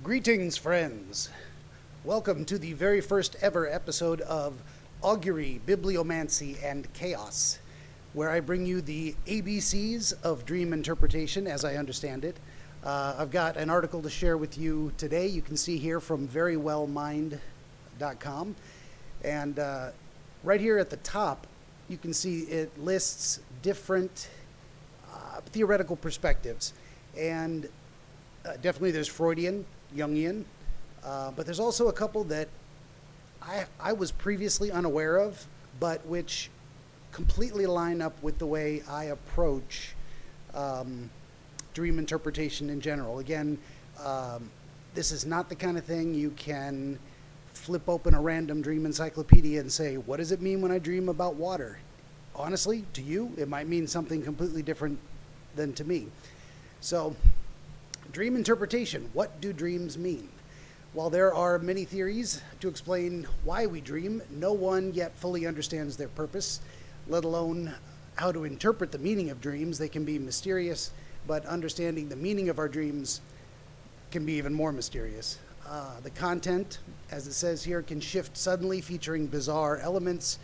Greetings, friends. Welcome to the very first ever episode of Augury, Bibliomancy and Chaos, where I bring you the A.B.Cs of dream interpretation as I understand it. I've got an article to share with you today. You can see here from verywellmind.com. And right here at the top, you can see it lists different theoretical perspectives. And definitely there's Freudian, Jungian, but there's also a couple that I was previously unaware of, but which completely line up with the way I approach dream interpretation in general. Again, this is not the kind of thing you can flip open a random dream encyclopedia and say, what does it mean when I dream about water? Honestly, to you, it might mean something completely different than to me. So, dream interpretation, what do dreams mean? While there are many theories to explain why we dream, no one yet fully understands their purpose, let alone how to interpret the meaning of dreams. They can be mysterious, but understanding the meaning of our dreams can be even more mysterious. The content, as it says here, can shift suddenly, featuring bizarre elements,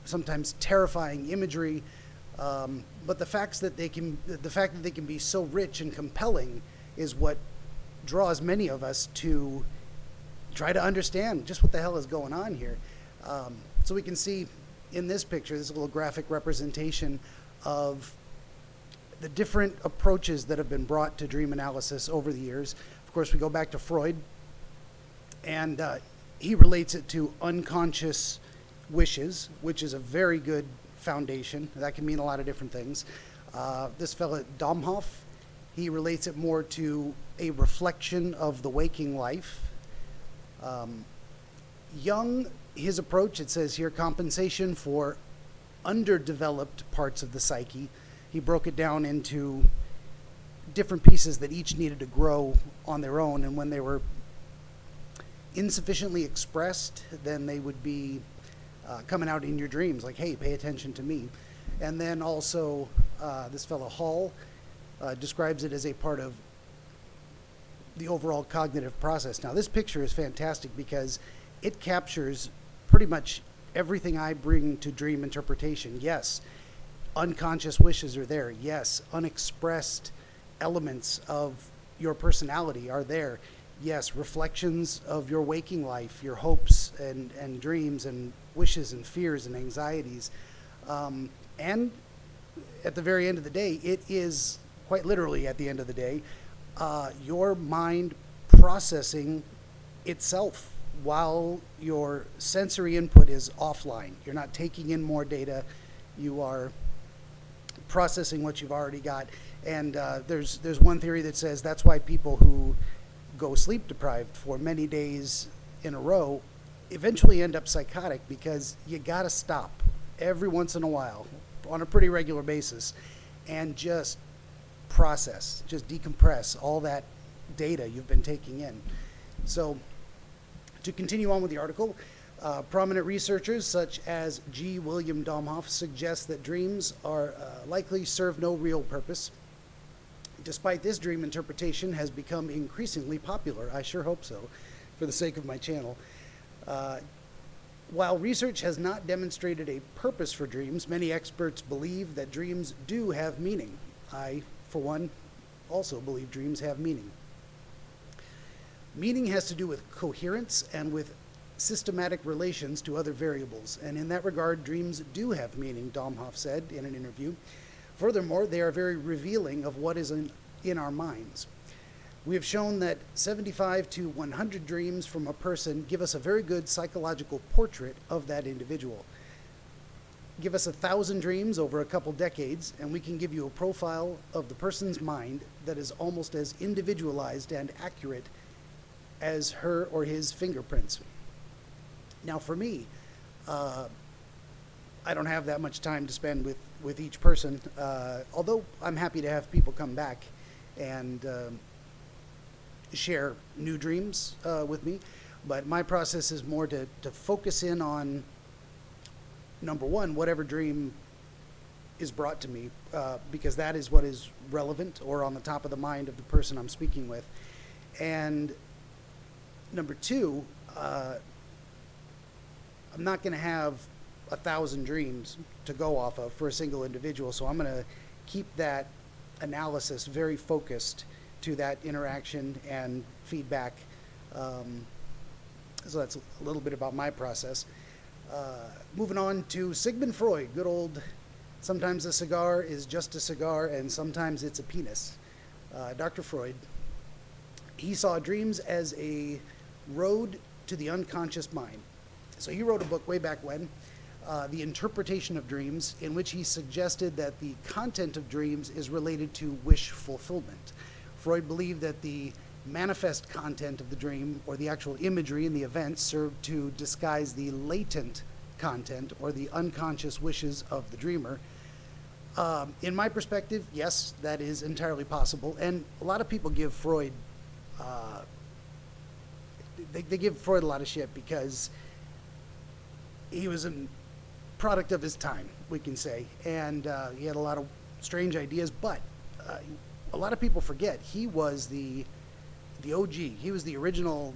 sometimes terrifying imagery, but the fact that they can be so rich and compelling is what draws many of us to try to understand just what the hell is going on here. So we can see in this picture, this little graphic representation of the different approaches that have been brought to dream analysis over the years. Of course, we go back to Freud, and he relates it to unconscious wishes, which is a very good foundation. That can mean a lot of different things. This fellow, Domhoff, he relates it more to a reflection of the waking life. Jung, his approach, it says here, compensation for underdeveloped parts of the psyche. He broke it down into different pieces that each needed to grow on their own, and when they were insufficiently expressed, then they would be coming out in your dreams, like, hey, pay attention to me. And then also, this fellow Hall describes it as a part of the overall cognitive process. Now, this picture is fantastic because it captures pretty much everything I bring to dream interpretation. Yes, unconscious wishes are there. Yes, unexpressed elements of your personality are there. Yes, reflections of your waking life, your hopes and dreams and wishes and fears and anxieties. And at the very end of the day, it is quite literally at the end of the day, your mind processing itself while your sensory input is offline. You're not taking in more data. You are processing what you've already got. And there's one theory that says that's why people who go sleep deprived for many days in a row eventually end up psychotic, because you gotta stop every once in a while on a pretty regular basis and just process, just decompress all that data you've been taking in. So to continue on with the article, prominent researchers such as G. William Domhoff suggest that dreams are likely serve no real purpose. Despite this, dream interpretation has become increasingly popular. I sure hope so, for the sake of my channel. While research has not demonstrated a purpose for dreams, many experts believe that dreams do have meaning. I, for one, also believe dreams have meaning. Meaning has to do with coherence and with systematic relations to other variables, and in that regard, dreams do have meaning, Domhoff said in an interview. Furthermore, they are very revealing of what is in our minds. We have shown that 75 to 100 dreams from a person give us a very good psychological portrait of that individual. Give us 1,000 dreams over a couple decades, and we can give you a profile of the person's mind that is almost as individualized and accurate as her or his fingerprints. Now, for me, I don't have that much time to spend with each person, although I'm happy to have people come back and share new dreams with me. But my process is more to focus in on, number one, whatever dream is brought to me, because that is what is relevant or on the top of the mind of the person I'm speaking with. And Number two, I'm not going to have 1,000 dreams to go off of for a single individual, so I'm going to keep that analysis very focused to that interaction and feedback. So that's a little bit about my process. Moving on to Sigmund Freud, good old, sometimes a cigar is just a cigar and sometimes it's a penis. Dr. Freud, he saw dreams as a road to the unconscious mind. So he wrote a book way back when, The Interpretation of Dreams, in which he suggested that the content of dreams is related to wish fulfillment. Freud believed that the manifest content of the dream, or the actual imagery in the event, served to disguise the latent content, or the unconscious wishes of the dreamer. In my perspective, yes, that is entirely possible. And a lot of people give Freud, they give Freud a lot of shit because he was a product of his time, we can say. And he had a lot of strange ideas, but a lot of people forget he was the OG. He was the original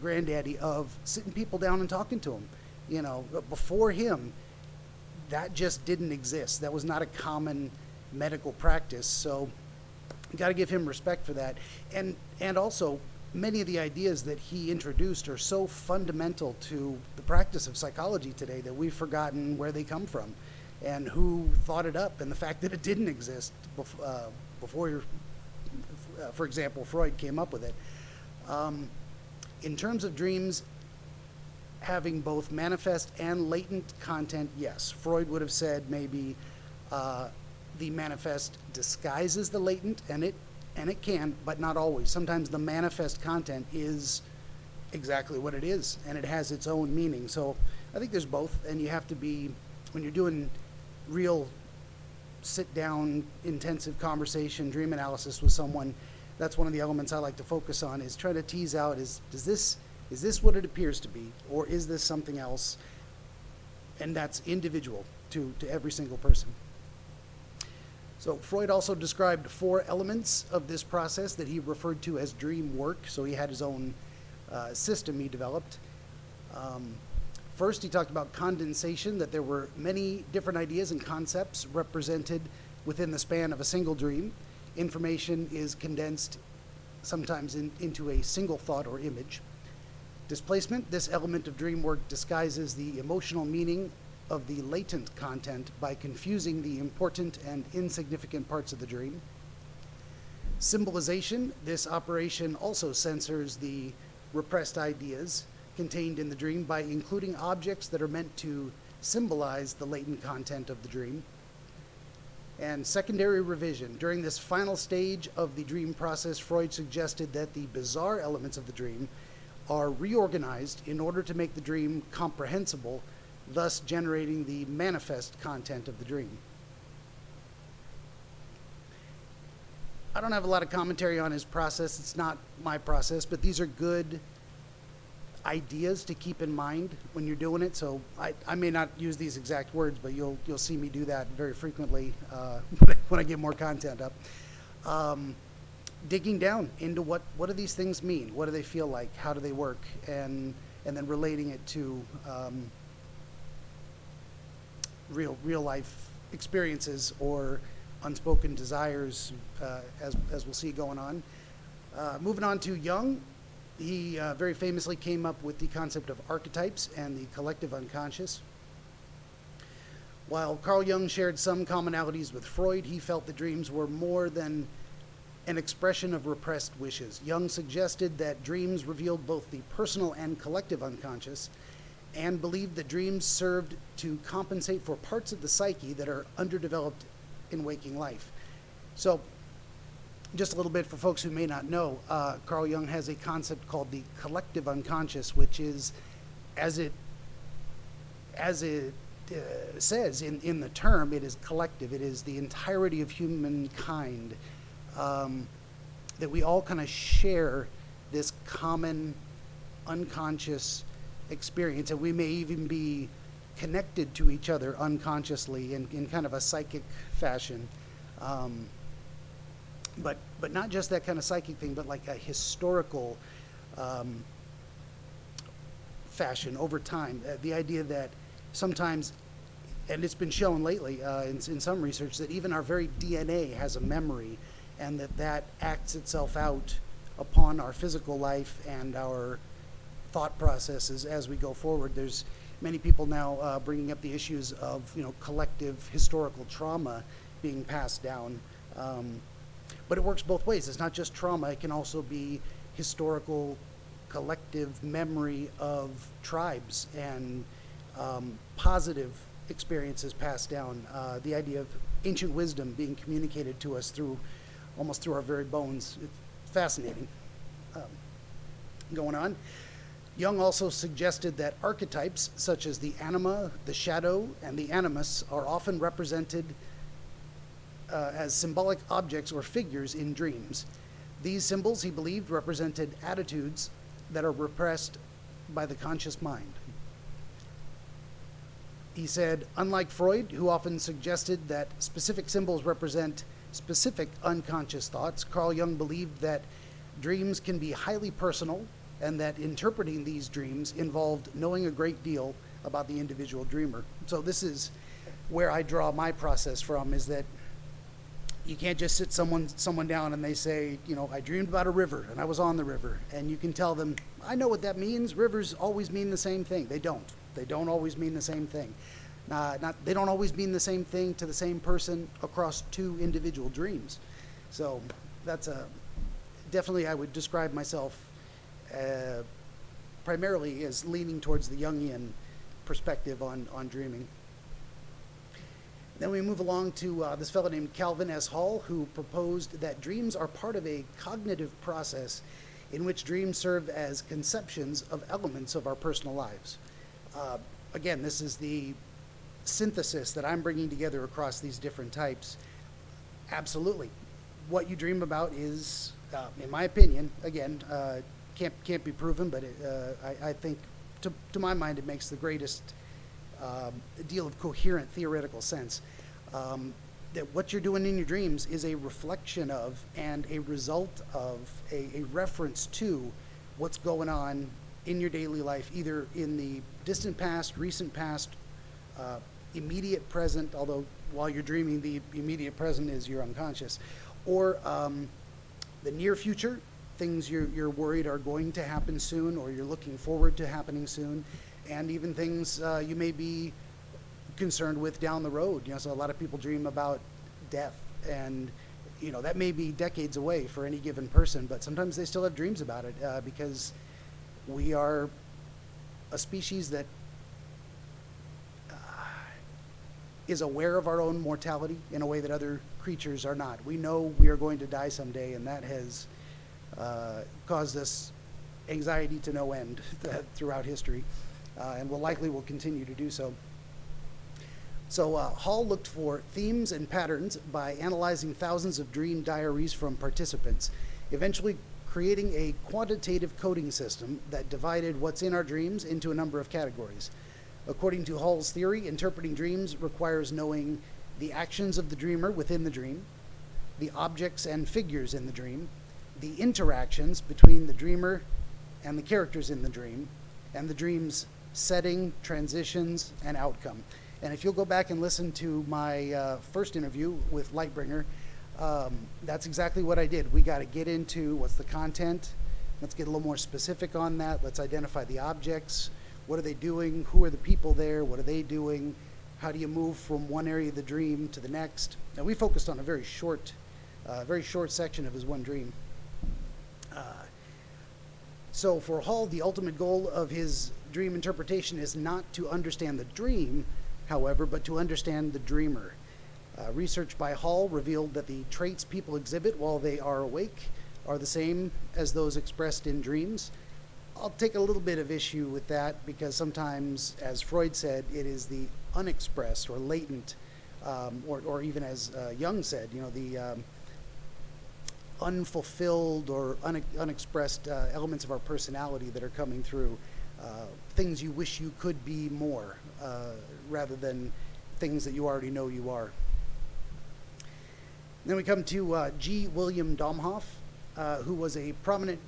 granddaddy of sitting people down and talking to them. You know, before him, that just didn't exist. That was not a common medical practice. So you got to give him respect for that. And also, many of the ideas that he introduced are so fundamental to the practice of psychology today that we've forgotten where they come from and who thought it up, and the fact that it didn't exist before, for example, Freud came up with it. In terms of dreams having both manifest and latent content, yes. Freud would have said maybe the manifest disguises the latent, and it can, but not always. Sometimes the manifest content is exactly what it is, and it has its own meaning. So I think there's both, and you have to be, when you're doing real sit-down, intensive conversation, dream analysis with someone, that's one of the elements I like to focus on, is try to tease out, is this what it appears to be, or is this something else? And that's individual to every single person. So Freud also described 4 elements of this process that he referred to as dream work. So he had his own system he developed. First, he talked about condensation, that there were many different ideas and concepts represented within the span of a single dream. Information is condensed sometimes into a single thought or image. Displacement, this element of dream work disguises the emotional meaning of the latent content by confusing the important and insignificant parts of the dream. Symbolization, this operation also censors the repressed ideas contained in the dream by including objects that are meant to symbolize the latent content of the dream. And secondary revision. During this final stage of the dream process, Freud suggested that the bizarre elements of the dream are reorganized in order to make the dream comprehensible, thus generating the manifest content of the dream. I don't have a lot of commentary on his process. It's not my process, but these are good ideas to keep in mind when you're doing it. So I may not use these exact words, but you'll see me do that very frequently when I get more content up. Digging down into what do these things mean? What do they feel like? How do they work? And then relating it to real life experiences or unspoken desires, as we'll see going on. Moving on to Jung, he very famously came up with the concept of archetypes and the collective unconscious. While Carl Jung shared some commonalities with Freud, he felt the dreams were more than an expression of repressed wishes. Jung suggested that dreams revealed both the personal and collective unconscious, and believed that dreams served to compensate for parts of the psyche that are underdeveloped in waking life. So, just a little bit for folks who may not know, Carl Jung has a concept called the collective unconscious, which is, as it says in the term, it is collective. It is the entirety of humankind, that we all kind of share this common unconscious experience, and we may even be connected to each other unconsciously in kind of a psychic fashion. But not just that kind of psychic thing, but like a historical fashion over time. The idea that sometimes, and it's been shown lately in some research, that even our very DNA has a memory, and that acts itself out upon our physical life and our thought processes as we go forward. There's many people now bringing up the issues of collective historical trauma being passed down. But it works both ways. It's not just trauma. It can also be historical collective memory of tribes and positive experiences passed down. The idea of ancient wisdom being communicated to us almost through our very bones. It's fascinating. Going on. Jung also suggested that archetypes such as the anima, the shadow, and the animus are often represented as symbolic objects or figures in dreams. These symbols, he believed, represented attitudes that are repressed by the conscious mind. He said, unlike Freud, who often suggested that specific symbols represent specific unconscious thoughts, Carl Jung believed that dreams can be highly personal and that interpreting these dreams involved knowing a great deal about the individual dreamer. So this is where I draw my process from, is that you can't just sit someone down and they say, I dreamed about a river and I was on the river. And you can tell them, I know what that means. Rivers always mean the same thing. They don't. They don't always mean the same thing. They don't always mean the same thing to the same person across two individual dreams. So that's definitely I would describe myself primarily as leaning towards the Jungian perspective on dreaming. Then we move along to this fellow named Calvin S. Hall, who proposed that dreams are part of a cognitive process in which dreams serve as conceptions of elements of our personal lives. Again, this is the synthesis that I'm bringing together across these different types. Absolutely. What you dream about is, in my opinion, again, can't be proven, but I think, to my mind, it makes the greatest deal of coherent theoretical sense. That what you're doing in your dreams is a reflection of and a result of a reference to what's going on in your daily life, either in the distant past, recent past, immediate present, although while you're dreaming, the immediate present is your unconscious, or the near future, things you're worried are going to happen soon or you're looking forward to happening soon, and even things you may be concerned with down the road. So a lot of people dream about death, and that may be decades away for any given person, but sometimes they still have dreams about it because we are a species that is aware of our own mortality in a way that other creatures are not. We know we are going to die someday, and that has caused us anxiety to no end throughout history, and will continue to do so. So Hall looked for themes and patterns by analyzing thousands of dream diaries from participants, eventually creating a quantitative coding system that divided what's in our dreams into a number of categories. According to Hall's theory, interpreting dreams requires knowing the actions of the dreamer within the dream, the objects and figures in the dream, the interactions between the dreamer and the characters in the dream, and the dream's setting, transitions, and outcome. And if you'll go back and listen to my first interview with Lightbringer, that's exactly what I did. We got to get into what's the content. Let's get a little more specific on that. Let's identify the objects. What are they doing? Who are the people there? What are they doing? How do you move from one area of the dream to the next? And we focused on a very short section of his one dream. So for Hall, the ultimate goal of his dream interpretation is not to understand the dream, however, but to understand the dreamer. Research by Hall revealed that the traits people exhibit while they are awake are the same as those expressed in dreams. I'll take a little bit of issue with that because sometimes, as Freud said, it is the unexpressed or latent, or even as Jung said, the unfulfilled or unexpressed elements of our personality that are coming through, things you wish you could be more, rather than things that you already know you are. Then we come to G. William Domhoff, who was a prominent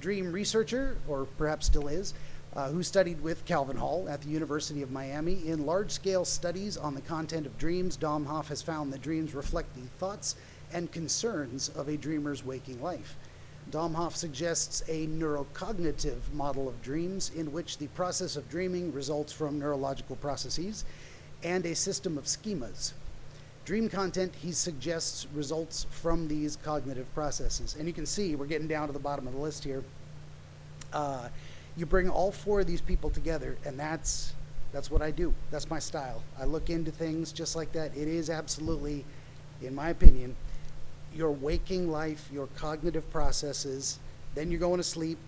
dream researcher, or perhaps still is, who studied with Calvin Hall at the University of Miami. In large-scale studies on the content of dreams, Domhoff has found that dreams reflect the thoughts and concerns of a dreamer's waking life. Domhoff suggests a neurocognitive model of dreams in which the process of dreaming results from neurological processes and a system of schemas. Dream content, he suggests, results from these cognitive processes. And you can see, we're getting down to the bottom of the list here. You bring all four of these people together, and that's what I do. That's my style. I look into things just like that. It is absolutely, in my opinion, your waking life, your cognitive processes, then you're going to sleep,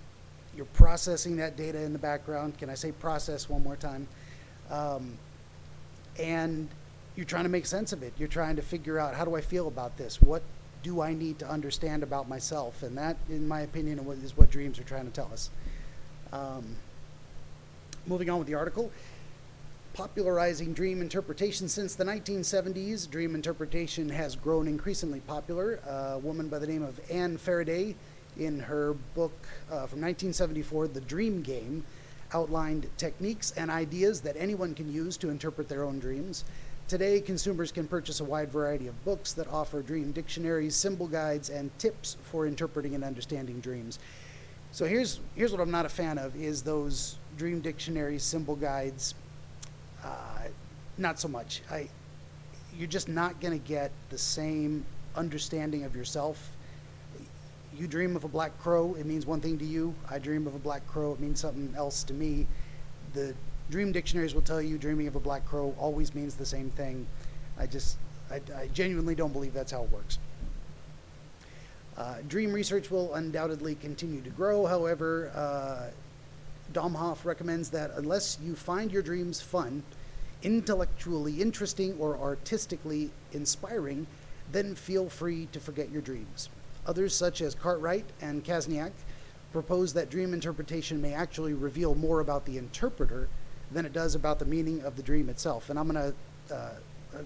you're processing that data in the background. Can I say process one more time? And you're trying to make sense of it. You're trying to figure out, how do I feel about this? What do I need to understand about myself? And that, in my opinion, is what dreams are trying to tell us. Moving on with the article. Popularizing dream interpretation. Since the 1970s, dream interpretation has grown increasingly popular. A woman by the name of Anne Faraday, in her book from 1974, The Dream Game, outlined techniques and ideas that anyone can use to interpret their own dreams. Today, consumers can purchase a wide variety of books that offer dream dictionaries, symbol guides, and tips for interpreting and understanding dreams. So here's what I'm not a fan of, is those dream dictionaries, symbol guides. Not so much. You're just not going to get the same understanding of yourself. You dream of a black crow, it means one thing to you. I dream of a black crow, it means something else to me. The dream dictionaries will tell you dreaming of a black crow always means the same thing. I genuinely don't believe that's how it works. Dream research will undoubtedly continue to grow. However, Domhoff recommends that unless you find your dreams fun, intellectually interesting, or artistically inspiring, then feel free to forget your dreams. Others, such as Cartwright and Kazniak, propose that dream interpretation may actually reveal more about the interpreter than it does about the meaning of the dream itself. And I'm going to,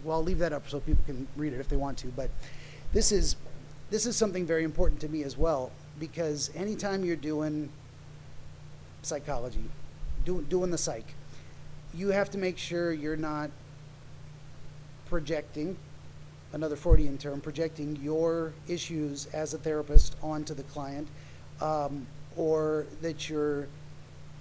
I'll leave that up so people can read it if they want to. But this is something very important to me as well, because anytime you're doing psychology, doing the psych, you have to make sure you're not projecting, another Freudian term, projecting your issues as a therapist onto the client, or that you're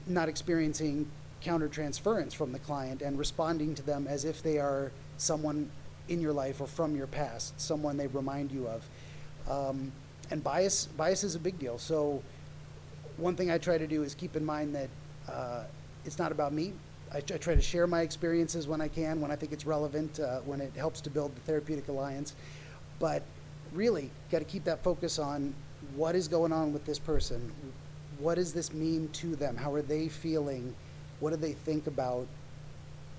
not experiencing countertransference from the client and responding to them as if they are someone in your life or from your past, someone they remind you of. And bias is a big deal. So one thing I try to do is keep in mind that it's not about me. I try to share my experiences when I can, when I think it's relevant, when it helps to build the therapeutic alliance. But really, got to keep that focus on what is going on with this person. What does this mean to them? How are they feeling? What do they think about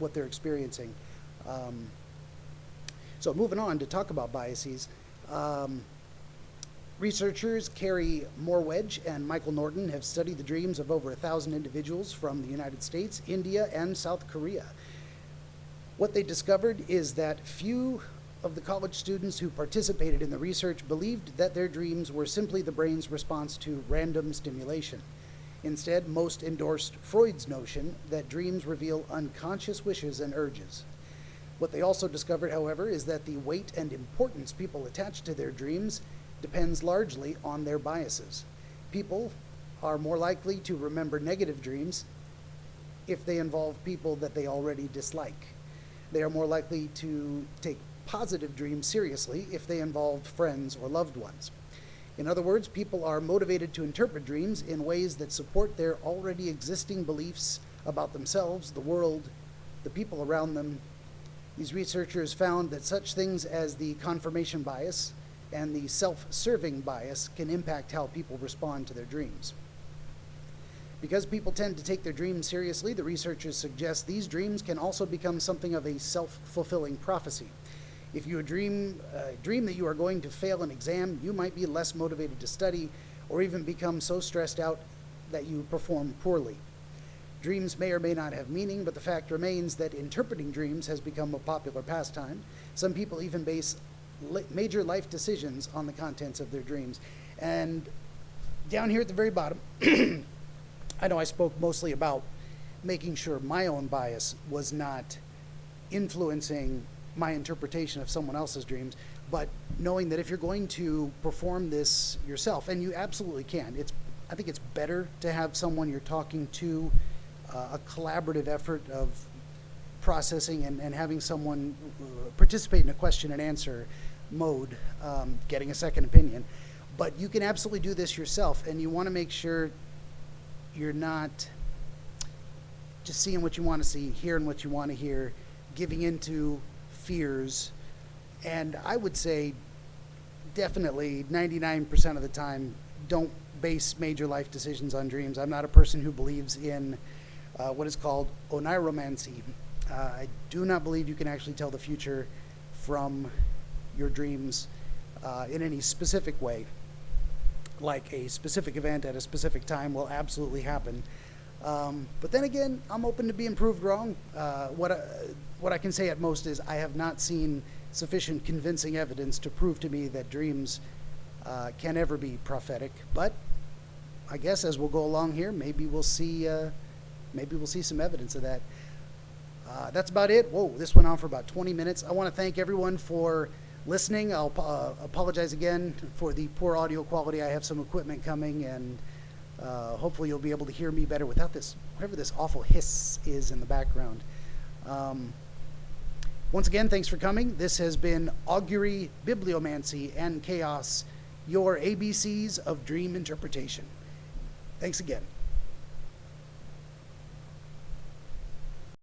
what they're experiencing? So moving on to talk about biases. Researchers Carrie Morwedge and Michael Norton have studied the dreams of over 1,000 individuals from the United States, India, and South Korea. What they discovered is that few of the college students who participated in the research believed that their dreams were simply the brain's response to random stimulation. Instead, most endorsed Freud's notion that dreams reveal unconscious wishes and urges. What they also discovered, however, is that the weight and importance people attach to their dreams depends largely on their biases. People are more likely to remember negative dreams if they involve people that they already dislike. They are more likely to take positive dreams seriously if they involve friends or loved ones. In other words, people are motivated to interpret dreams in ways that support their already existing beliefs about themselves, the world, the people around them. These researchers found that such things as the confirmation bias and the self-serving bias can impact how people respond to their dreams. Because people tend to take their dreams seriously, the researchers suggest these dreams can also become something of a self-fulfilling prophecy. If you dream that you are going to fail an exam, you might be less motivated to study or even become so stressed out that you perform poorly. Dreams may or may not have meaning, but the fact remains that interpreting dreams has become a popular pastime. Some people even base major life decisions on the contents of their dreams. And down here at the very bottom, I know I spoke mostly about making sure my own bias was not influencing my interpretation of someone else's dreams, but knowing that if you're going to perform this yourself, and you absolutely can, I think it's better to have someone you're talking to, a collaborative effort of processing and having someone participate in a question and answer mode, getting a second opinion. But you can absolutely do this yourself, and you want to make sure you're not just seeing what you want to see, hearing what you want to hear, giving into fears. And I would say definitely 99% of the time, don't base major life decisions on dreams. I'm not a person who believes in what is called oneiromancy. I do not believe you can actually tell the future from your dreams in any specific way. Like a specific event at a specific time will absolutely happen. But then again, I'm open to being proved wrong. What I can say at most is I have not seen sufficient convincing evidence to prove to me that dreams can ever be prophetic. But I guess as we'll go along here, maybe we'll see some evidence of that. That's about it. Whoa, this went on for about 20 minutes. I want to thank everyone for listening. I'll apologize again for the poor audio quality. I have some equipment coming, and hopefully you'll be able to hear me better without this, whatever this awful hiss is in the background. Once again, thanks for coming. This has been Augury, Bibliomancy and Chaos, your ABCs of dream interpretation. Thanks again.